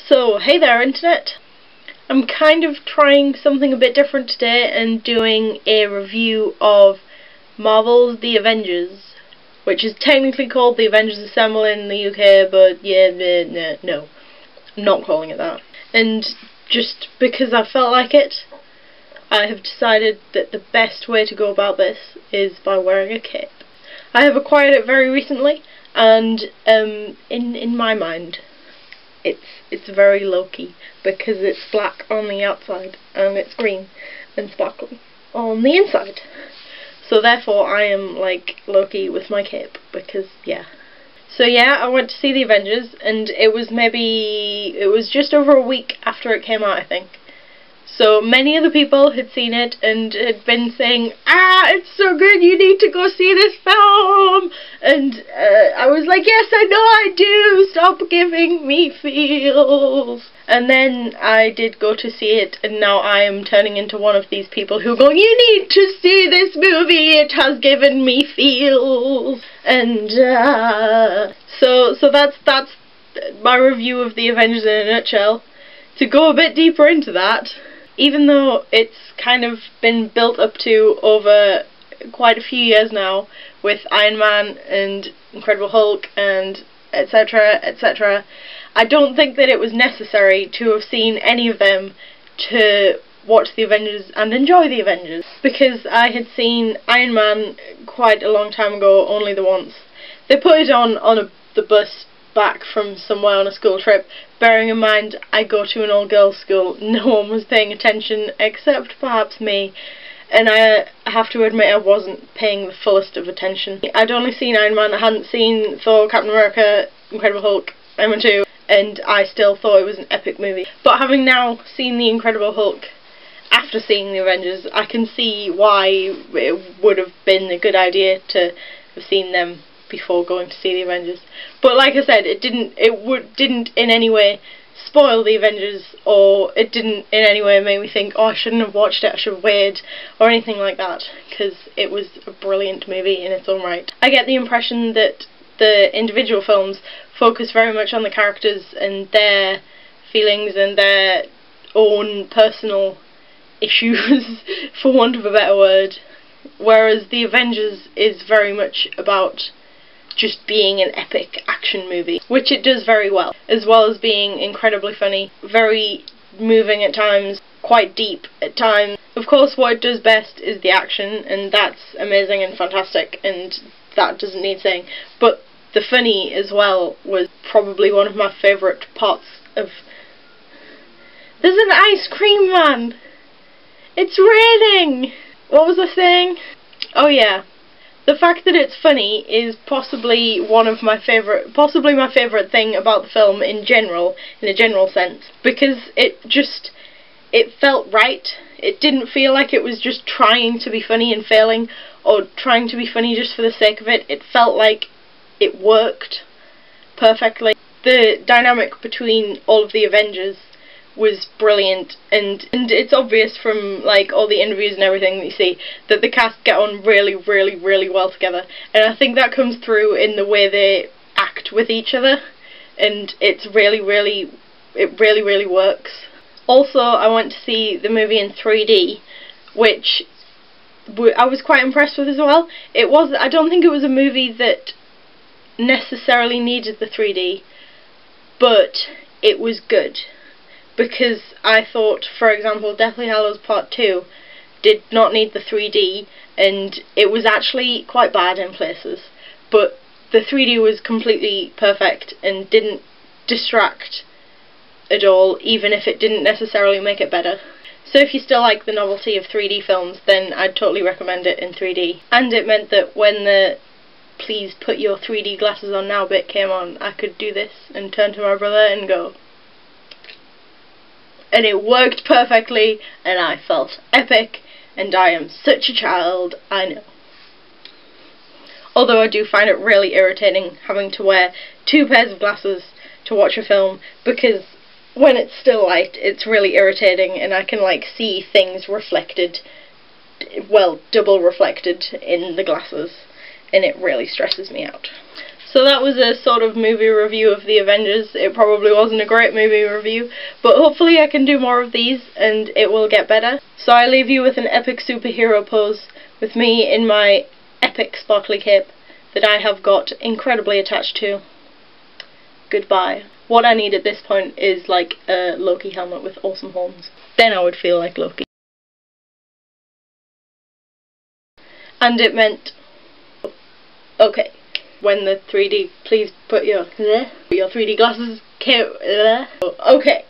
So, hey there Internet! I'm kind of trying something a bit different today and doing a review of Marvel's The Avengers, which is technically called The Avengers Assemble in the UK, but yeah, no, I'm not calling it that. And just because I felt like it, I have decided that the best way to go about this is by wearing a cape. I have acquired it very recently, and in my mind, it's very Loki because it's black on the outside and it's green and sparkly on the inside. So therefore I am like Loki with my cape because yeah. So yeah, I went to see The Avengers and it was just over a week after it came out, I think. So many other people had seen it and had been saying, it's so good, you need to go see this film! And I was like, yes, I know I do, stop giving me feels! And then I did go to see it, and now I am turning into one of these people who are going, you need to see this movie, it has given me feels! And so that's my review of The Avengers in a nutshell. To go a bit deeper into that, even though it's kind of been built up to over quite a few years now with Iron Man and Incredible Hulk and etc, etc, I don't think that it was necessary to have seen any of them to watch The Avengers and enjoy The Avengers, because I had seen Iron Man quite a long time ago, only the once. They put it on the bus back from somewhere on a school trip, bearing in mind I go to an all-girls school. No one was paying attention except perhaps me, and I have to admit I wasn't paying the fullest of attention. I'd only seen Iron Man, I hadn't seen Thor, Captain America, Incredible Hulk, Iron Man 2, and I still thought it was an epic movie. But having now seen The Incredible Hulk after seeing The Avengers, I can see why it would have been a good idea to have seen them before going to see The Avengers. But like I said, it didn't in any way spoil The Avengers, or it didn't in any way make me think, oh, I shouldn't have watched it, I should have waited, or anything like that, because it was a brilliant movie in its own right. I get the impression that the individual films focus very much on the characters and their feelings and their own personal issues, for want of a better word, whereas The Avengers is very much about just being an epic action movie, which it does very well as being incredibly funny, very moving at times, quite deep at times. Of course, what it does best is the action, and that's amazing and fantastic, and that doesn't need saying. But the funny as well was probably one of my favourite parts of... There's an ice cream man! It's raining! What was I saying? Oh yeah. The fact that it's funny is possibly my favourite thing about the film in a general sense, because it felt right. It didn't feel like it was just trying to be funny and failing, or trying to be funny just for the sake of it. It felt like it worked perfectly. The dynamic between all of the Avengers was brilliant, and it's obvious from like all the interviews and everything that you see that the cast get on really, really, really well together, and I think that comes through in the way they act with each other, and it really works. Also, I went to see the movie in 3D, which I was quite impressed with as well. I don't think it was a movie that necessarily needed the 3D, but it was good. Because I thought, for example, Deathly Hallows Part 2 did not need the 3D, and it was actually quite bad in places, but the 3D was completely perfect and didn't distract at all, even if it didn't necessarily make it better. So if you still like the novelty of 3D films, then I'd totally recommend it in 3D. And it meant that when the please put your 3D glasses on now bit came on, I could do this and turn to my brother and go... And it worked perfectly, and I felt epic, and I am such a child, I know. Although I do find it really irritating having to wear 2 pairs of glasses to watch a film, because when it's still light, it's really irritating, and I can like see things reflected, well, double reflected in the glasses, and it really stresses me out. So that was a sort of movie review of the Avengers. It probably wasn't a great movie review, but hopefully I can do more of these and it will get better. So I leave you with an epic superhero pose with me in my epic sparkly cape that I have got incredibly attached to. Goodbye. What I need at this point is like a Loki helmet with awesome horns. Then I would feel like Loki. And it meant... Okay. When the 3D... Please put your 3D glasses... Okay.